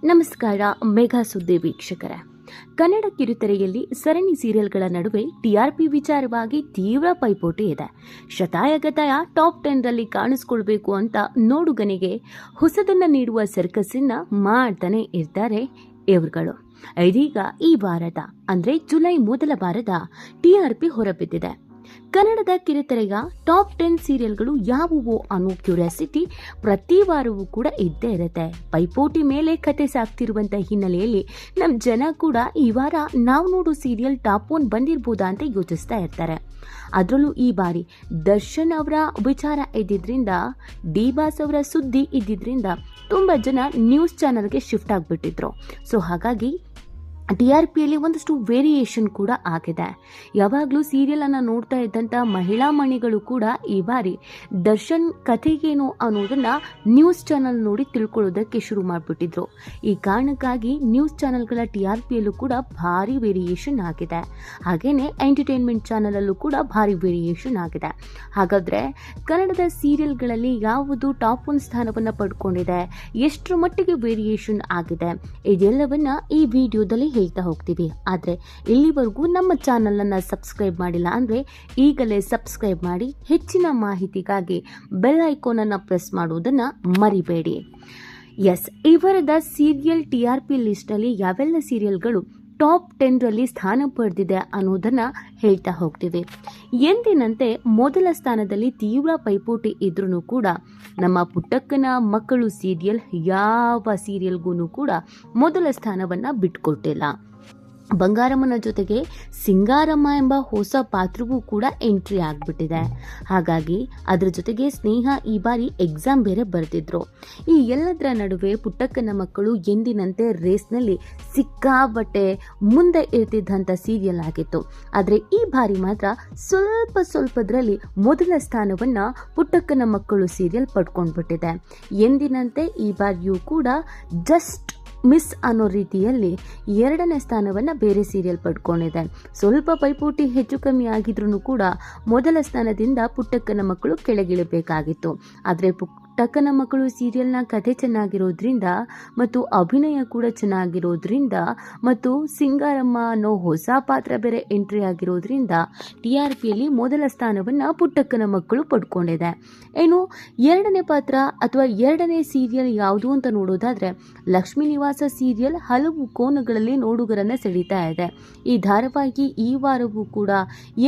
ನಮಸ್ಕಾರ ಮೆಗಾ ಸುದ್ದಿ ವೀಕ್ಷಕರೇ. ಕನ್ನಡ ಕಿರುತೆರೆಯಲ್ಲಿ ಸರಣಿ ಸೀರಿಯಲ್ಗಳ ನಡುವೆ ಟಿಆರ್ಪಿ ವಿಚಾರವಾಗಿ ತೀವ್ರ ಪೈಪೋಟಿ ಇದೆ. ಶತಾಯಗತಾಯ ಟಾಪ್ 10 ರಲ್ಲಿ ಕಾಣಿಸಿಕೊಳ್ಬೇಕು ಅಂತ ನೋಡುಗನಿಗೆ ಹೊಸದನ್ನ ನೀಡುವ ಸರ್ಕಸ್ಸನ್ನ ಮಾಡ್ತಾನೆ ಇರ್ತಾರೆ ಇವರುಗಳು. ಇದೀಗ ಈ ವಾರದ ಅಂದ್ರೆ ಜುಲೈ ಮೊದಲ ವಾರದ ಟಿಆರ್ಪಿ ಹೊರಬಿದ್ದಿದೆ. ಕನ್ನಡದ ಕಿರುತೆರೆಯ ಟಾಪ್ 10 ಸೀರಿಯಲ್ಗಳು ಯಾವುವು ಅನ್ನೋ ಕ್ಯೂರಿಯಾಸಿಟಿ ಪ್ರತಿ ವಾರವೂ ಕೂಡ ಇದ್ದೇ ಇರುತ್ತೆ. ಪೈಪೋಟಿ ಮೇಲೆ ಕತೆ ಸಾಕ್ತಿರುವಂತ ಹಿನ್ನೆಲೆಯಲ್ಲಿ ನಮ್ಮ ಜನ ಕೂಡ ಈ ವಾರ ನಾವು ನೋಡೋ ಸೀರಿಯಲ್ ಟಾಪ್ 1 ಬಂದಿರಬಹುದಾ ಅಂತ ಯೋಚಿಸ್ತಾ ಇರ್ತಾರೆ. ಅದರಲ್ಲೂ ಈ ಬಾರಿ ದರ್ಶನ್ ಅವರ ವಿಚಾರ ಇದ್ದಿದ್ರಿಂದ, ಡಿ ಬಾಸ್ ಅವರ ಸುದ್ದಿ ಇದ್ದಿದ್ರಿಂದ ತುಂಬಾ ಜನ ನ್ಯೂಸ್ ಚಾನೆಲ್ಗೆ ಶಿಫ್ಟ್ ಆಗಿಬಿಟ್ಟಿದ್ರು. ಸೊ ಹಾಗಾಗಿ ಟಿಆರ್ಪಿಯಲ್ಲಿ ಒಂದಷ್ಟು ವೇರಿಯೇಷನ್ ಕೂಡ ಆಗಿದೆ. ಯಾವಾಗಲೂ ಸೀರಿಯಲ್ ಅನ್ನು ನೋಡ್ತಾ ಇದ್ದಂಥ ಮಹಿಳಾ ಮಣಿಗಳು ಕೂಡ ಈ ಬಾರಿ ದರ್ಶನ್ ಕಥೆಗೇನು ಅನ್ನೋದನ್ನ ನ್ಯೂಸ್ ಚಾನೆಲ್ ನೋಡಿ ತಿಳ್ಕೊಳ್ಳೋದಕ್ಕೆ ಶುರು ಮಾಡಿಬಿಟ್ಟಿದ್ರು. ಈ ಕಾರಣಕ್ಕಾಗಿ ನ್ಯೂಸ್ ಚಾನೆಲ್ಗಳ ಟಿಆರ್ಪಿಯಲ್ಲೂ ಕೂಡ ಭಾರಿ ವೇರಿಯೇಷನ್ ಆಗಿದೆ. ಹಾಗೇನೆ ಎಂಟರ್ಟೈನ್ಮೆಂಟ್ ಚಾನೆಲಲ್ಲೂ ಕೂಡ ಭಾರಿ ವೇರಿಯೇಷನ್ ಆಗಿದೆ. ಹಾಗಾದ್ರೆ ಕನ್ನಡದ ಸೀರಿಯಲ್ಗಳಲ್ಲಿ ಯಾವುದು ಟಾಪ್ 1 ಸ್ಥಾನವನ್ನು ಪಡ್ಕೊಂಡಿದೆ, ಎಷ್ಟರ ಮಟ್ಟಿಗೆ ವೇರಿಯೇಷನ್ ಆಗಿದೆ, ಇದೆಲ್ಲವನ್ನ ಈ ವಿಡಿಯೋದಲ್ಲಿ ಹೇಳ್ತಾ ಹೋಗ್ತೀವಿ. ಆದರೆ ಇಲ್ಲಿವರೆಗೂ ನಮ್ಮ ಚಾನಲ್ ಅನ್ನ ಸಬ್ಸ್ಕ್ರೈಬ್ ಮಾಡಿಲ್ಲ ಅಂದ್ರೆ ಈಗಲೇ ಸಬ್ಸ್ಕ್ರೈಬ್ ಮಾಡಿ. ಹೆಚ್ಚಿನ ಮಾಹಿತಿಗಾಗಿ ಬೆಲ್ ಐಕಾನ್ ಅನ್ನ ಪ್ರೆಸ್ ಮಾಡುವುದನ್ನ ಮರಿಬೇಡಿ. ಎಸ್, ಇವರದ ಸೀರಿಯಲ್ ಟಿಆರ್ಪಿ ಲಿಸ್ಟ್ ಅಲ್ಲಿ ಯಾವೆಲ್ಲ ಸೀರಿಯಲ್ಗಳು ಟಾಪ್ 10 ರಲ್ಲಿ ಸ್ಥಾನ ಪಡೆದಿದೆ ಅನ್ನೋದನ್ನ ಹೇಳ್ತಾ ಹೋಗ್ತೀವಿ. ಎಂದಿನಂತೆ ಮೊದಲ ಸ್ಥಾನದಲ್ಲಿ ತೀವ್ರ ಪೈಪೋಟಿ ಇದ್ರೂ ಕೂಡ ನಮ್ಮ ಪುಟ್ಟಕ್ಕನ ಮಕ್ಕಳು ಸೀರಿಯಲ್ ಯಾವ ಸೀರಿಯಲ್ಗೂ ಕೂಡ ಮೊದಲ ಸ್ಥಾನವನ್ನ ಬಿಟ್ಕೊಟ್ಟಿಲ್ಲ. ಬಂಗಾರಮ್ಮನ ಜೊತೆಗೆ ಸಿಂಗಾರಮ್ಮ ಎಂಬ ಹೊಸ ಪಾತ್ರವೂ ಕೂಡ ಎಂಟ್ರಿ ಆಗ್ಬಿಟ್ಟಿದೆ. ಹಾಗಾಗಿ ಅದರ ಜೊತೆಗೆ ಸ್ನೇಹ ಈ ಬಾರಿ ಎಕ್ಸಾಮ್ ಬೇರೆ ಬರೆದಿದ್ರು. ಈ ಎಲ್ಲದರ ನಡುವೆ ಪುಟ್ಟಕ್ಕನ ಮಕ್ಕಳು ಎಂದಿನಂತೆ ರೇಸ್ನಲ್ಲಿ ಸಿಕ್ಕಾಬಟ್ಟೆ ಮುಂದೆ ಇರ್ತಿದ್ದಂಥ ಸೀರಿಯಲ್ ಆಗಿತ್ತು. ಆದರೆ ಈ ಬಾರಿ ಮಾತ್ರ ಸ್ವಲ್ಪದ್ರಲ್ಲಿ ಮೊದಲ ಸ್ಥಾನವನ್ನ ಪುಟ್ಟಕ್ಕನ ಮಕ್ಕಳು ಸೀರಿಯಲ್ ಪಡ್ಕೊಂಡ್ಬಿಟ್ಟಿದೆ. ಎಂದಿನಂತೆ ಈ ಬಾರಿಯೂ ಕೂಡ ಜಸ್ಟ್ ಮಿಸ್ ಅನ್ನೋ ರೀತಿಯಲ್ಲಿ 2ನೇ ಸ್ಥಾನವನ್ನ ಬೇರೆ ಸೀರಿಯಲ್ ಪಡ್ಕೊಂಡಿದೆ. ಸ್ವಲ್ಪ ಪೈಪೋಟಿ ಹೆಚ್ಚು ಕಮ್ಮಿ ಆಗಿದ್ರೂ ಕೂಡ ಮೊದಲ ಸ್ಥಾನದಿಂದ ಪುಟ್ಟಕ್ಕನ ಮಕ್ಕಳು ಕೆಳಗಿಳಬೇಕಾಗಿತ್ತು. ಆದರೆ ಪುಟ್ಟಕ್ಕನ ಮಕ್ಕಳು ಸೀರಿಯಲ್ನ ಕಥೆ ಚೆನ್ನಾಗಿರೋದ್ರಿಂದ ಮತ್ತು ಅಭಿನಯ ಕೂಡ ಚೆನ್ನಾಗಿರೋದ್ರಿಂದ ಮತ್ತು ಸಿಂಗಾರಮ್ಮ ಅನ್ನೋ ಹೊಸ ಪಾತ್ರ ಬೇರೆ ಎಂಟ್ರಿ ಆಗಿರೋದ್ರಿಂದ ಟಿಆರ್ಪಿಯಲ್ಲಿ ಮೊದಲ ಸ್ಥಾನವನ್ನ ಪುಟ್ಟಕ್ಕನ ಮಕ್ಕಳು ಪಡ್ಕೊಂಡಿದೆ. ಏನು 2ನೇ ಪಾತ್ರ ಅಥವಾ 2ನೇ ಸೀರಿಯಲ್ ಯಾವುದು ಅಂತ ನೋಡೋದಾದ್ರೆ ಲಕ್ಷ್ಮೀ ನಿವಾಸ ಸೀರಿಯಲ್ ಹಲವು ಕೋನಗಳಲ್ಲಿ ನೋಡುಗರನ್ನ ಸೆಳೀತಾ ಇದೆ. ಈ ಧಾರಾವಾಹಿ ಈ ವಾರವೂ ಕೂಡ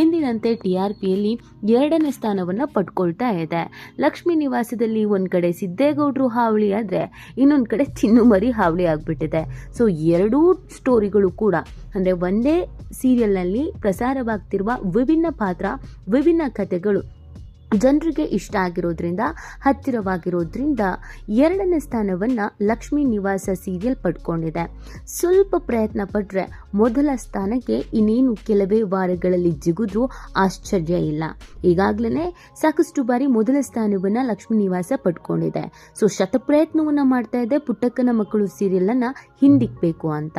ಎಂದಿನಂತೆ ಟಿಆರ್ಪಿಯಲ್ಲಿ 2ನೇ ಸ್ಥಾನವನ್ನ ಪಡ್ಕೊಳ್ತಾ ಇದೆ. ಲಕ್ಷ್ಮೀ ನಿವಾಸದಲ್ಲಿ ಒಂದ್ ಕಡೆ ಸಿದ್ದೇಗೌಡರು ಹಾವಳಿ ಆದ್ರೆ ಇನ್ನೊಂದ್ ಕಡೆ ಚಿನ್ನುಮರಿ ಹಾವಳಿ ಆಗ್ಬಿಟ್ಟಿದೆ. ಸೊ ಎರಡೂ ಸ್ಟೋರಿಗಳು ಕೂಡ ಅಂದ್ರೆ ಒಂದೇ ಸೀರಿಯಲ್ನಲ್ಲಿ ಪ್ರಸಾರವಾಗ್ತಿರುವ ವಿಭಿನ್ನ ಪಾತ್ರ, ವಿಭಿನ್ನ ಕಥೆಗಳು ಜನರಿಗೆ ಇಷ್ಟ ಆಗಿರೋದ್ರಿಂದ, ಹತ್ತಿರವಾಗಿರೋದ್ರಿಂದ 2ನೇ ಸ್ಥಾನವನ್ನ ಲಕ್ಷ್ಮೀ ನಿವಾಸ ಸೀರಿಯಲ್ ಪಡ್ಕೊಂಡಿದೆ. ಸ್ವಲ್ಪ ಪ್ರಯತ್ನ ಪಟ್ರೆ ಮೊದಲ ಸ್ಥಾನಕ್ಕೆ ಇನ್ನೇನು ಕೆಲವೇ ವಾರಗಳಲ್ಲಿ ಜಿಗಿದ್ರೂ ಆಶ್ಚರ್ಯ ಇಲ್ಲ. ಈಗಾಗಲೇ ಸಾಕಷ್ಟು ಬಾರಿ ಮೊದಲ ಸ್ಥಾನವನ್ನ ಲಕ್ಷ್ಮೀ ನಿವಾಸ ಪಡ್ಕೊಂಡಿದೆ. ಸೊ ಶತಪ್ರಯತ್ನವನ್ನ ಮಾಡ್ತಾ ಇದೆ ಪುಟ್ಟಕ್ಕನ ಮಕ್ಕಳು ಸೀರಿಯಲ್ ಅನ್ನ ಹಿಂದಿಕ್ಬೇಕು ಅಂತ.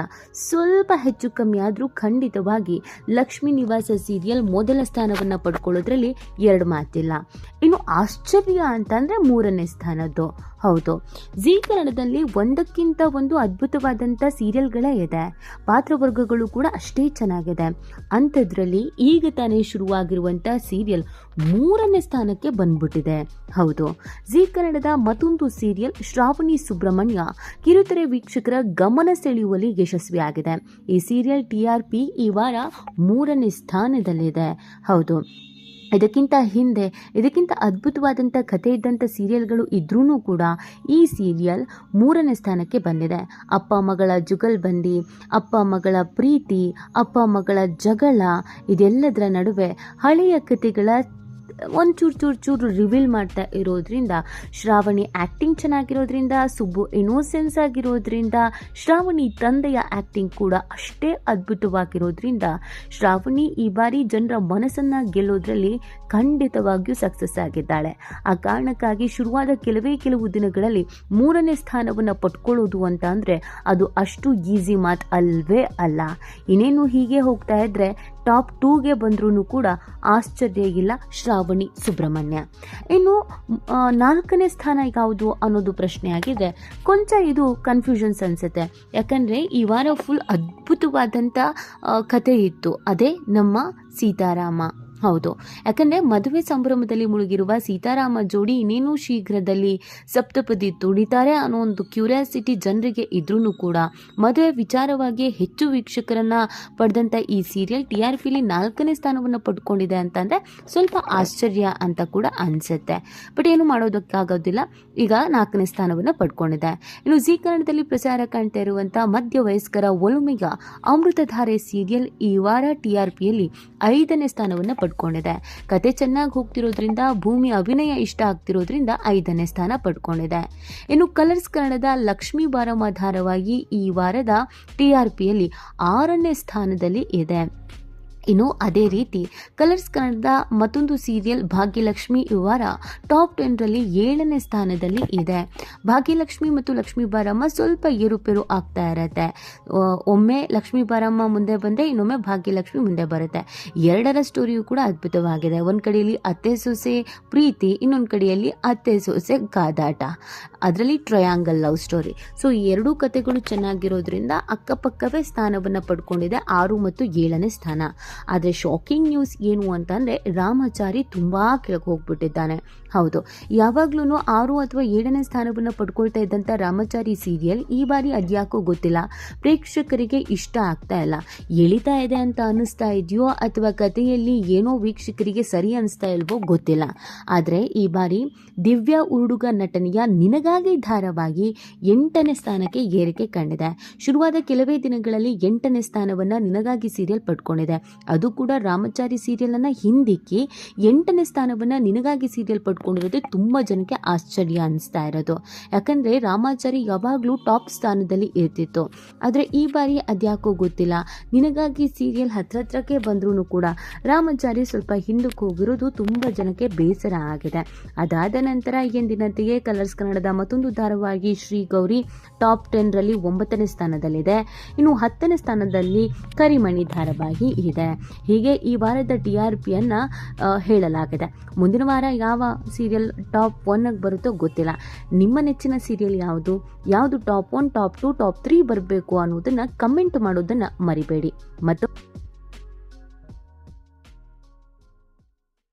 ಸ್ವಲ್ಪ ಹೆಚ್ಚು ಕಮ್ಮಿ ಆದ್ರೂ ಖಂಡಿತವಾಗಿ ಲಕ್ಷ್ಮೀ ನಿವಾಸ ಸೀರಿಯಲ್ ಮೊದಲ ಸ್ಥಾನವನ್ನ ಪಡ್ಕೊಳ್ಳೋದ್ರಲ್ಲಿ 2 ಮಾತಿಲ್ಲ. ಇನ್ನು ಆಶ್ಚರ್ಯ ಅಂತಂದ್ರೆ 3ನೇ ಸ್ಥಾನದ್ದು. ಹೌದು, ಜೀ ಕನ್ನಡದಲ್ಲಿ ಒಂದಕ್ಕಿಂತ ಒಂದು ಅದ್ಭುತವಾದಂಥ ಸೀರಿಯಲ್ಗಳೇ ಇದೆ. ಪಾತ್ರವರ್ಗಗಳು ಕೂಡ ಅಷ್ಟೇ ಚೆನ್ನಾಗಿದೆ. ಅಂಥದ್ರಲ್ಲಿ ಈಗ ತಾನೇ ಶುರುವಾಗಿರುವಂಥ ಸೀರಿಯಲ್ 3ನೇ ಸ್ಥಾನಕ್ಕೆ ಬಂದ್ಬಿಟ್ಟಿದೆ. ಹೌದು, ಜೀ ಕನ್ನಡದ ಮತ್ತೊಂದು ಸೀರಿಯಲ್ ಶ್ರಾವಣಿ ಸುಬ್ರಹ್ಮಣ್ಯ ಕಿರುತೆರೆ ವೀಕ್ಷಕರ ಗಮನ ಸೆಳೆಯುವಲ್ಲಿ ಯಶಸ್ವಿಯಾಗಿದೆ. ಈ ಸೀರಿಯಲ್ ಟಿಆರ್ಪಿ ಈ ವಾರ 3ನೇ ಸ್ಥಾನದಲ್ಲಿದೆ. ಹೌದು, ಇದಕ್ಕಿಂತ ಅದ್ಭುತವಾದಂಥ ಕಥೆ ಇದ್ದಂಥ ಸೀರಿಯಲ್ಗಳು ಇದ್ರೂ ಕೂಡ ಈ ಸೀರಿಯಲ್ 3ನೇ ಸ್ಥಾನಕ್ಕೆ ಬಂದಿದೆ. ಅಪ್ಪ ಮಗಳ ಜುಗಲ್ಬಂದಿ, ಅಪ್ಪ ಮಗಳ ಪ್ರೀತಿ, ಅಪ್ಪ ಮಗಳ ಜಗಳ, ಇದೆಲ್ಲದರ ನಡುವೆ ಹಳೆಯ ಕಥೆಗಳ ಒಂಚೂರು ರಿವೀಲ್ ಮಾಡ್ತಾ ಇರೋದ್ರಿಂದ, ಶ್ರಾವಣಿ ಆಕ್ಟಿಂಗ್ ಚೆನ್ನಾಗಿರೋದ್ರಿಂದ, ಸುಬ್ಬು ಇನೋಸೆನ್ಸ್ ಆಗಿರೋದ್ರಿಂದ, ಶ್ರಾವಣಿ ತಂದೆಯ ಆಕ್ಟಿಂಗ್ ಕೂಡ ಅಷ್ಟೇ ಅದ್ಭುತವಾಗಿರೋದ್ರಿಂದ ಶ್ರಾವಣಿ ಈ ಬಾರಿ ಜನರ ಮನಸ್ಸನ್ನ ಗೆಲ್ಲೋದ್ರಲ್ಲಿ ಖಂಡಿತವಾಗಿಯೂ ಸಕ್ಸಸ್ ಆಗಿದ್ದಾಳೆ. ಆ ಕಾರಣಕ್ಕಾಗಿ ಶುರುವಾದ ಕೆಲವು ದಿನಗಳಲ್ಲಿ 3ನೇ ಸ್ಥಾನವನ್ನು ಪಡ್ಕೊಳ್ಳೋದು ಅಂತ ಅಂದ್ರೆ ಅದು ಅಷ್ಟು ಈಸಿ ಮಾತು ಅಲ್ವೇ ಅಲ್ಲ. ಇನ್ನೇನು ಹೀಗೆ ಹೋಗ್ತಾ ಇದ್ರೆ ಟಾಪ್ 2ಗೆ ಬಂದ್ರೂ ಕೂಡ ಆಶ್ಚರ್ಯ ಇಲ್ಲ ಶ್ರಾವಣಿ ಸುಬ್ರಹ್ಮಣ್ಯ. ಇನ್ನು 4ನೇ ಸ್ಥಾನ ಯಾವುದು ಅನ್ನೋದು ಪ್ರಶ್ನೆ ಆಗಿದೆ. ಕೊಂಚ ಇದು ಕನ್ಫ್ಯೂಷನ್ಸ್ ಅನ್ಸುತ್ತೆ, ಯಾಕಂದ್ರೆ ಈ ವಾರ ಫುಲ್ ಅದ್ಭುತವಾದಂಥ ಕತೆ ಇತ್ತು, ಅದೇ ನಮ್ಮ ಸೀತಾರಾಮ. ಹೌದು, ಯಾಕಂದರೆ ಮದುವೆ ಸಂಭ್ರಮದಲ್ಲಿ ಮುಳುಗಿರುವ ಸೀತಾರಾಮ ಜೋಡಿ ಇನ್ನೇನು ಶೀಘ್ರದಲ್ಲಿ ಸಪ್ತಪದಿ ತುಡಿತಾರೆ ಅನ್ನೋ ಒಂದು ಕ್ಯೂರಿಯಾಸಿಟಿ ಜನರಿಗೆ ಇದ್ರೂ ಕೂಡ ಮದುವೆ ವಿಚಾರವಾಗಿ ಹೆಚ್ಚು ವೀಕ್ಷಕರನ್ನು ಪಡೆದಂಥ ಈ ಸೀರಿಯಲ್ TRPಲಿ 4ನೇ ಸ್ಥಾನವನ್ನು ಪಡ್ಕೊಂಡಿದೆ ಅಂತಂದರೆ ಸ್ವಲ್ಪ ಆಶ್ಚರ್ಯ ಅಂತ ಕೂಡ ಅನಿಸುತ್ತೆ. ಬಟ್ ಏನು ಮಾಡೋದಕ್ಕಾಗೋದಿಲ್ಲ, ಈಗ 4ನೇ ಸ್ಥಾನವನ್ನು ಪಡ್ಕೊಂಡಿದೆ. ಇನ್ನು ಜಿ ಕನ್ನಡದಲ್ಲಿ ಪ್ರಸಾರ ಕಾಣ್ತಾ ಇರುವಂಥ ಮಧ್ಯವಯಸ್ಕರ ಒಲುಮೆಗ ಅಮೃತಧಾರೆ ಸೀರಿಯಲ್ ಈ ವಾರ TRPಯಲ್ಲಿ 5ನೇ ಸ್ಥಾನವನ್ನು ಪಡ್ಕೊಂಡಿದೆ. ಕತೆ ಚೆನ್ನಾಗಿ ಹೋಗ್ತಿರೋದ್ರಿಂದ, ಭೂಮಿ ಅಭಿನಯ ಇಷ್ಟ ಆಗ್ತಿರೋದ್ರಿಂದ 5ನೇ ಸ್ಥಾನ ಪಡ್ಕೊಂಡಿದೆ. ಇನ್ನು ಕಲರ್ಸ್ ಕನ್ನಡದ ಲಕ್ಷ್ಮೀ ಬಾರಮ್ಮ ಧಾರಾವಾಹಿ ಈ ವಾರದ TRPಯಲ್ಲಿ 6ನೇ ಸ್ಥಾನದಲ್ಲಿ ಇದೆ. ಇನ್ನು ಅದೇ ರೀತಿ ಕಲರ್ಸ್ ಕನ್ನಡದ ಮತ್ತೊಂದು ಸೀರಿಯಲ್ ಭಾಗ್ಯಲಕ್ಷ್ಮಿ ಈ ವಾರ ಟಾಪ್ 10ರಲ್ಲಿ 7ನೇ ಸ್ಥಾನದಲ್ಲಿ ಇದೆ. ಭಾಗ್ಯಲಕ್ಷ್ಮಿ ಮತ್ತು ಲಕ್ಷ್ಮೀ ಬಾರಮ್ಮ ಸ್ವಲ್ಪ ಏರುಪೇರು ಆಗ್ತಾ ಇರತ್ತೆ. ಒಮ್ಮೆ ಲಕ್ಷ್ಮೀ ಬಾರಮ್ಮ ಮುಂದೆ ಬಂದರೆ ಇನ್ನೊಮ್ಮೆ ಭಾಗ್ಯಲಕ್ಷ್ಮಿ ಮುಂದೆ ಬರುತ್ತೆ. ಎರಡರ ಸ್ಟೋರಿಯು ಕೂಡ ಅದ್ಭುತವಾಗಿದೆ. ಒಂದು ಕಡೆಯಲ್ಲಿ ಅತ್ತೆ ಸೊಸೆ ಪ್ರೀತಿ, ಇನ್ನೊಂದು ಕಡೆಯಲ್ಲಿ ಅತ್ತೆ ಸೊಸೆ ಕಾದಾಟ, ಅದರಲ್ಲಿ ಟ್ರಯಾಂಗಲ್ ಲವ್ ಸ್ಟೋರಿ. ಸೊ ಈ ಎರಡೂ ಕತೆಗಳು ಚೆನ್ನಾಗಿರೋದ್ರಿಂದ ಅಕ್ಕಪಕ್ಕವೇ ಸ್ಥಾನವನ್ನು ಪಡ್ಕೊಂಡಿದೆ, 6 ಮತ್ತು 7ನೇ ಸ್ಥಾನ. ಆದರೆ ಶಾಕಿಂಗ್ ನ್ಯೂಸ್ ಏನು ಅಂತಂದರೆ ರಾಮಾಚಾರಿ ತುಂಬ ಕೆಳಗೆ ಹೋಗ್ಬಿಟ್ಟಿದ್ದಾನೆ. ಹೌದು, ಯಾವಾಗ್ಲೂ 6 ಅಥವಾ 7ನೇ ಸ್ಥಾನವನ್ನು ಪಡ್ಕೊಳ್ತಾ ಇದ್ದಂಥ ರಾಮಾಚಾರಿ ಸೀರಿಯಲ್ ಈ ಬಾರಿ ಅದ್ಯಾಕೋ ಗೊತ್ತಿಲ್ಲ ಪ್ರೇಕ್ಷಕರಿಗೆ ಇಷ್ಟ ಆಗ್ತಾ ಇಲ್ಲ. ಎಳಿತಾ ಇದೆ ಅಂತ ಅನ್ನಿಸ್ತಾ ಇದೆಯೋ ಅಥವಾ ಕಥೆಯಲ್ಲಿ ಏನೋ ವೀಕ್ಷಕರಿಗೆ ಸರಿ ಅನಿಸ್ತಾ ಇಲ್ವೋ ಗೊತ್ತಿಲ್ಲ. ಆದರೆ ಈ ಬಾರಿ ದಿವ್ಯಾ ಉರುಡುಗ ನಟನೆಯ ನಿನಗಾಗಿ ಧಾರಾವಾಹಿ 8ನೇ ಸ್ಥಾನಕ್ಕೆ ಏರಿಕೆ ಕಂಡಿದೆ. ಶುರುವಾದ ಕೆಲವೇ ದಿನಗಳಲ್ಲಿ 8ನೇ ಸ್ಥಾನವನ್ನು ನಿನಗಾಗಿ ಸೀರಿಯಲ್ ಪಡ್ಕೊಂಡಿದೆ. ಅದು ಕೂಡ ರಾಮಚಾರಿ ಸೀರಿಯಲ್ ಅನ್ನ ಹಿಂದಿಕ್ಕಿ 8ನೇ ಸ್ಥಾನವನ್ನ ನಿನಗಾಗಿ ಸೀರಿಯಲ್ ಪಡ್ಕೊಂಡಿರೋದು ತುಂಬಾ ಜನಕ್ಕೆ ಆಶ್ಚರ್ಯ ಅನಿಸ್ತಾ ಇರೋದು. ಯಾಕಂದ್ರೆ ರಾಮಾಚಾರಿ ಯಾವಾಗ್ಲೂ ಟಾಪ್ ಸ್ಥಾನದಲ್ಲಿ ಇರ್ತಿತ್ತು. ಆದ್ರೆ ಈ ಬಾರಿ ಅದ್ಯಾಕೋ ಗೊತ್ತಿಲ್ಲ, ನಿನಗಾಗಿ ಸೀರಿಯಲ್ ಹತ್ರಕ್ಕೆ ಬಂದ್ರೂ ಕೂಡ ರಾಮಾಚಾರಿ ಸ್ವಲ್ಪ ಹಿಂದಕ್ಕೆ ಹೋಗಿರೋದು ತುಂಬಾ ಜನಕ್ಕೆ ಬೇಸರ ಆಗಿದೆ. ಅದಾದ ನಂತರ ಎಂದಿನಂತೆಯೇ ಕಲರ್ಸ್ ಕನ್ನಡದ ಮತ್ತೊಂದು ಧಾರಾವಾಹಿ ಶ್ರೀ ಗೌರಿ ಟಾಪ್ 10ರಲ್ಲಿ 9ನೇ ಸ್ಥಾನದಲ್ಲಿದೆ. ಇನ್ನು 10ನೇ ಸ್ಥಾನದಲ್ಲಿ ಕರಿಮಣಿ ಧಾರಾವಾಹಿ ಇದೆ. ಹೀಗೆ ಈ ವಾರದ TRPಯನ್ನ ಹೇಳಲಾಗಿದೆ. ಮುಂದಿನ ವಾರ ಯಾವ ಸೀರಿಯಲ್ ಟಾಪ್ 1 ಬರುತ್ತೋ ಗೊತ್ತಿಲ್ಲ. ನಿಮ್ಮ ನೆಚ್ಚಿನ ಸೀರಿಯಲ್ ಯಾವುದು ಟಾಪ್ 1, ಟಾಪ್ 2, ಟಾಪ್ 3 ಬರಬೇಕು ಅನ್ನೋದನ್ನ ಕಮೆಂಟ್ ಮಾಡೋದನ್ನ ಮರಿಬೇಡಿ. ಮತ್ತು